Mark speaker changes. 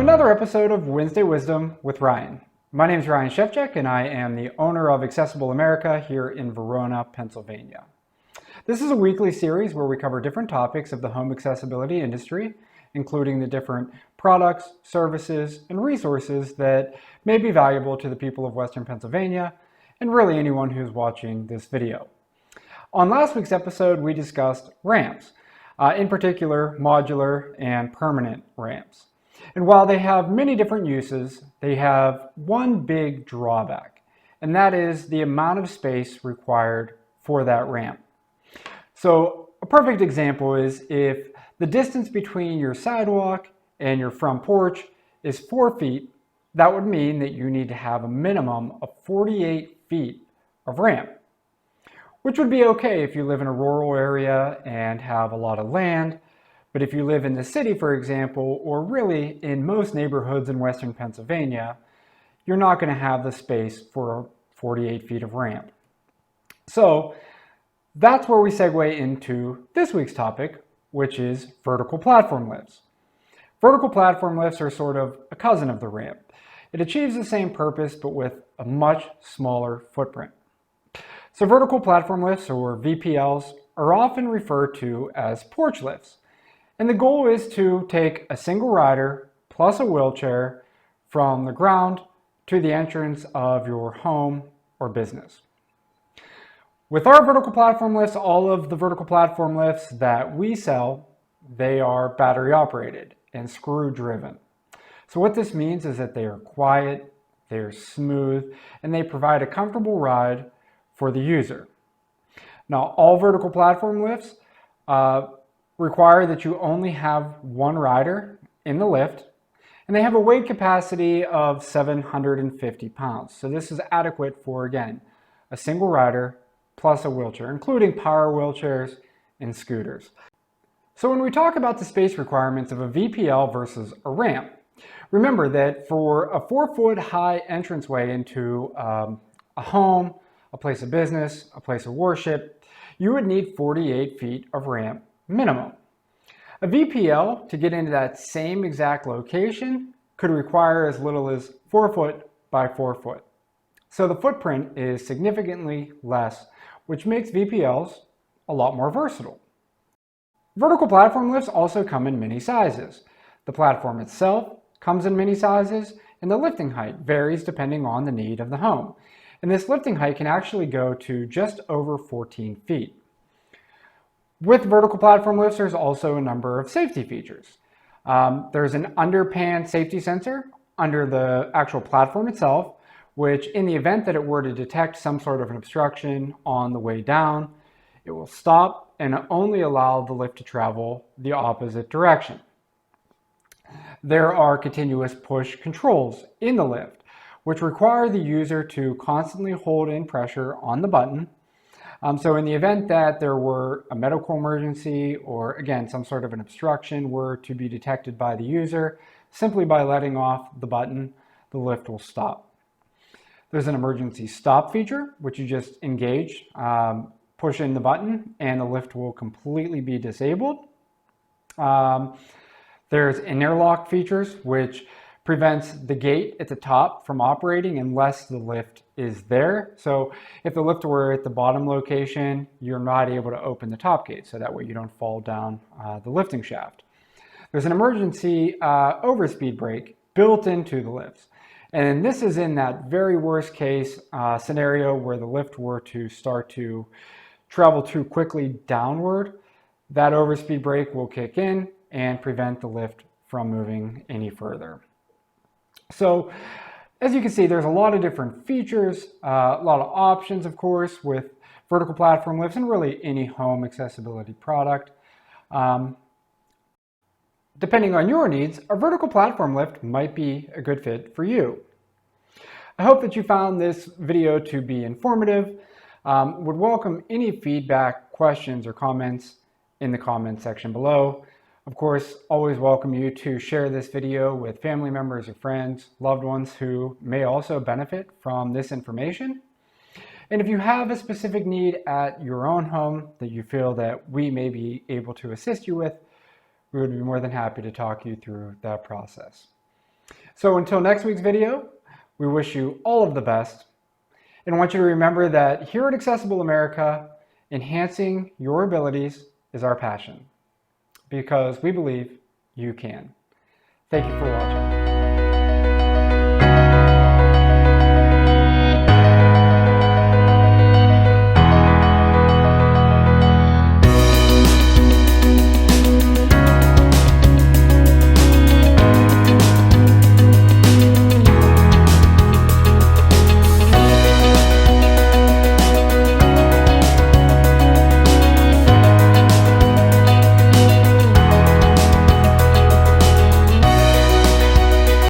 Speaker 1: another episode of Wednesday Wisdom with Ryan. My name is Ryan Shevchuk and I am the owner of Accessible America here in Verona, Pennsylvania. This is a weekly series where we cover different topics of the home accessibility industry, including the different products, services, and resources that may be valuable to the people of Western Pennsylvania and really anyone who's watching this video. On last week's episode, we discussed ramps, in particular modular and permanent ramps. And while they have many different uses, they have one big drawback, and that is the amount of space required for that ramp. So a perfect example is if the distance between your sidewalk and your front porch is 4 feet, that would mean that you need to have a minimum of 48 feet of ramp, which would be okay if you live in a rural area and have a lot of land. But if you live in the city, for example, or really in most neighborhoods in Western Pennsylvania, you're not going to have the space for 48 feet of ramp. So that's where we segue into this week's topic, which is vertical platform lifts. Vertical platform lifts are sort of a cousin of the ramp. It achieves the same purpose, but with a much smaller footprint. So vertical platform lifts, or VPLs, are often referred to as porch lifts. And the goal is to take a single rider plus a wheelchair from the ground to the entrance of your home or business. With our vertical platform lifts, all of the vertical platform lifts that we sell, they are battery operated and screw driven. So what this means is that they are quiet, they're smooth, and they provide a comfortable ride for the user. Now, all vertical platform lifts require that you only have one rider in the lift, and they have a weight capacity of 750 pounds. So this is adequate for, again, a single rider plus a wheelchair, including power wheelchairs and scooters. So when we talk about the space requirements of a VPL versus a ramp, remember that for a 4-foot high entranceway into a home, a place of business, a place of worship, you would need 48 feet of ramp minimum. A VPL to get into that same exact location could require as little as 4 foot by 4 foot. So the footprint is significantly less, which makes VPLs a lot more versatile. Vertical platform lifts also come in many sizes. The platform itself comes in many sizes, and the lifting height varies depending on the need of the home. And this lifting height can actually go to just over 14 feet. With vertical platform lifts, there's also a number of safety features. There's an underpan safety sensor under the actual platform itself, which in the event that it were to detect some sort of an obstruction on the way down, it will stop and only allow the lift to travel the opposite direction. There are continuous push controls in the lift, which require the user to constantly hold in pressure on the button. So in the event that there were a medical emergency or, again, some sort of an obstruction were to be detected by the user, simply by letting off the button, the lift will stop. There's an emergency stop feature, which you just engage, push in the button, and the lift will completely be disabled. There's interlock features, which prevents the gate at the top from operating unless the lift is there. So if the lift were at the bottom location, you're not able to open the top gate, so that way you don't fall down the lifting shaft. There's an emergency overspeed brake built into the lifts. And this is in that very worst case scenario where the lift were to start to travel too quickly downward. That overspeed brake will kick in and prevent the lift from moving any further. So as you can see, there's a lot of different features, a lot of options, of course, with vertical platform lifts and really any home accessibility product. Depending on your needs, a vertical platform lift might be a good fit for you. I hope that you found this video to be informative. Would welcome any feedback, questions, or comments in the comment section below. Of course, always welcome you to share this video with family members or friends, loved ones who may also benefit from this information. And if you have a specific need at your own home that you feel that we may be able to assist you with, we would be more than happy to talk you through that process. So until next week's video, we wish you all of the best, and want you to remember that here at Accessible America, enhancing your abilities is our passion, because we believe you can. Thank you for watching.